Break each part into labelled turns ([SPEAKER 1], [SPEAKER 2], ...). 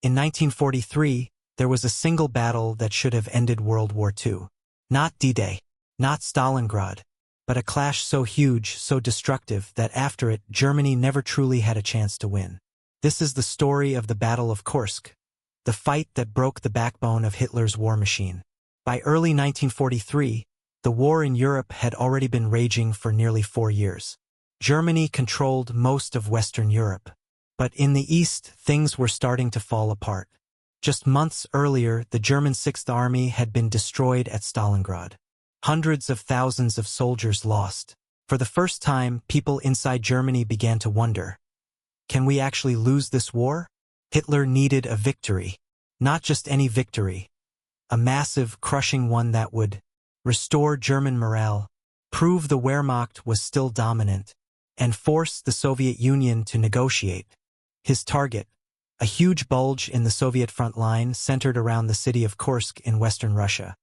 [SPEAKER 1] In 1943, there was a single battle that should have ended World War II. Not D-Day, not Stalingrad, but a clash so huge, so destructive, that after it, Germany never truly had a chance to win. This is the story of the Battle of Kursk, the fight that broke the backbone of Hitler's war machine. By early 1943, the war in Europe had already been raging for nearly 4 years. Germany controlled most of Western Europe. But in the east, things were starting to fall apart. Just months earlier, the German Sixth Army had been destroyed at Stalingrad. Hundreds of thousands of soldiers lost. For the first time, people inside Germany began to wonder, can we actually lose this war? Hitler needed a victory. Not just any victory. A massive, crushing one that would restore German morale, prove the Wehrmacht was still dominant, and force the Soviet Union to negotiate. His target, a huge bulge in the Soviet front line centered around the city of Kursk in western Russia.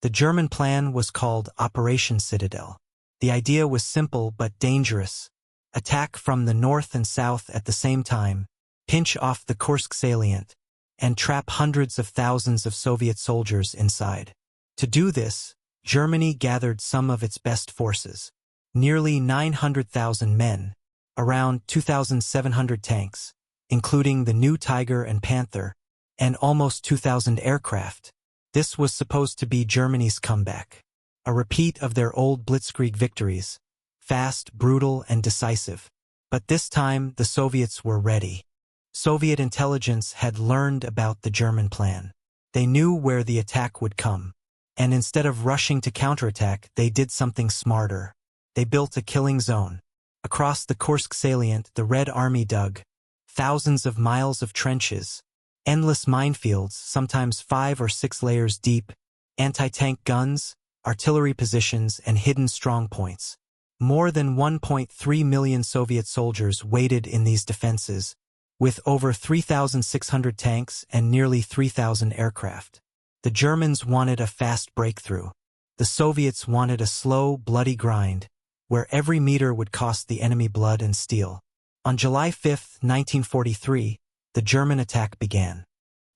[SPEAKER 1] The German plan was called Operation Citadel. The idea was simple but dangerous. Attack from the north and south at the same time, pinch off the Kursk salient, and trap hundreds of thousands of Soviet soldiers inside. To do this, Germany gathered some of its best forces. Nearly 900,000 men, around 2,700 tanks, including the new Tiger and Panther, and almost 2,000 aircraft. This was supposed to be Germany's comeback. A repeat of their old blitzkrieg victories. Fast, brutal, and decisive. But this time, the Soviets were ready. Soviet intelligence had learned about the German plan. They knew where the attack would come. And instead of rushing to counterattack, they did something smarter. They built a killing zone. Across the Kursk salient, the Red Army dug thousands of miles of trenches, endless minefields, sometimes 5 or 6 layers deep, anti-tank guns, artillery positions, and hidden strongpoints. More than 1.3 million Soviet soldiers waited in these defenses, with over 3,600 tanks and nearly 3,000 aircraft. The Germans wanted a fast breakthrough. The Soviets wanted a slow, bloody grind, where every meter would cost the enemy blood and steel. On July 5, 1943, the German attack began.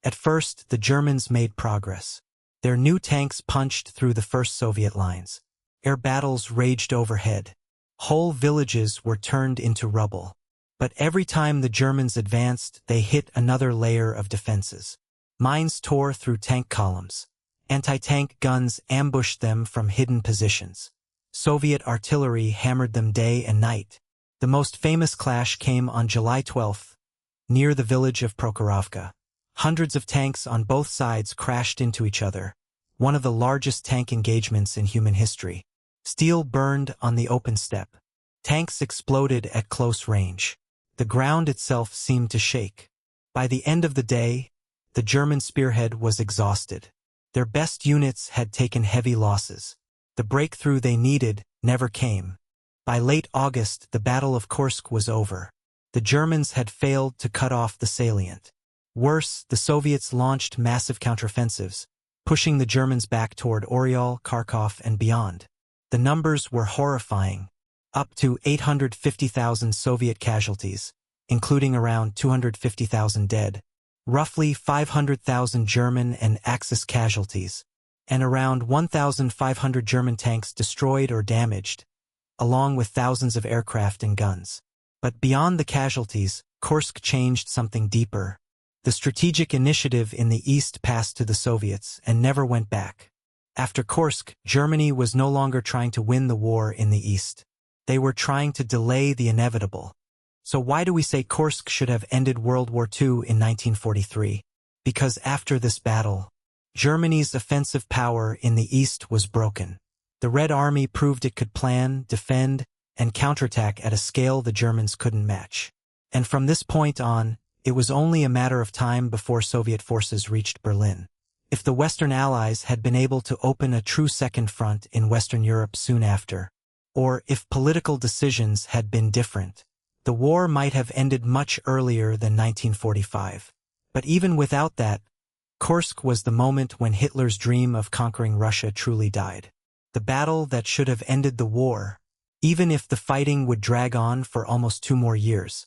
[SPEAKER 1] At first, the Germans made progress. Their new tanks punched through the first Soviet lines. Air battles raged overhead. Whole villages were turned into rubble. But every time the Germans advanced, they hit another layer of defenses. Mines tore through tank columns. Anti-tank guns ambushed them from hidden positions. Soviet artillery hammered them day and night. The most famous clash came on July 12, near the village of Prokhorovka. Hundreds of tanks on both sides crashed into each other, one of the largest tank engagements in human history. Steel burned on the open steppe. Tanks exploded at close range. The ground itself seemed to shake. By the end of the day, the German spearhead was exhausted. Their best units had taken heavy losses. The breakthrough they needed never came. By late August, the Battle of Kursk was over. The Germans had failed to cut off the salient. Worse, the Soviets launched massive counteroffensives, pushing the Germans back toward Oryol, Kharkov, and beyond. The numbers were horrifying. Up to 850,000 Soviet casualties, including around 250,000 dead, roughly 500,000 German and Axis casualties, and around 1,500 German tanks destroyed or damaged, along with thousands of aircraft and guns. But beyond the casualties, Kursk changed something deeper. The strategic initiative in the east passed to the Soviets and never went back. After Kursk, Germany was no longer trying to win the war in the east. They were trying to delay the inevitable. So why do we say Kursk should have ended World War II in 1943? Because after this battle, Germany's offensive power in the east was broken. The Red Army proved it could plan, defend, and counterattack at a scale the Germans couldn't match. And from this point on, it was only a matter of time before Soviet forces reached Berlin. If the Western Allies had been able to open a true second front in Western Europe soon after, or if political decisions had been different, the war might have ended much earlier than 1945. But even without that, Kursk was the moment when Hitler's dream of conquering Russia truly died. The battle that should have ended the war, even if the fighting would drag on for almost 2 more years.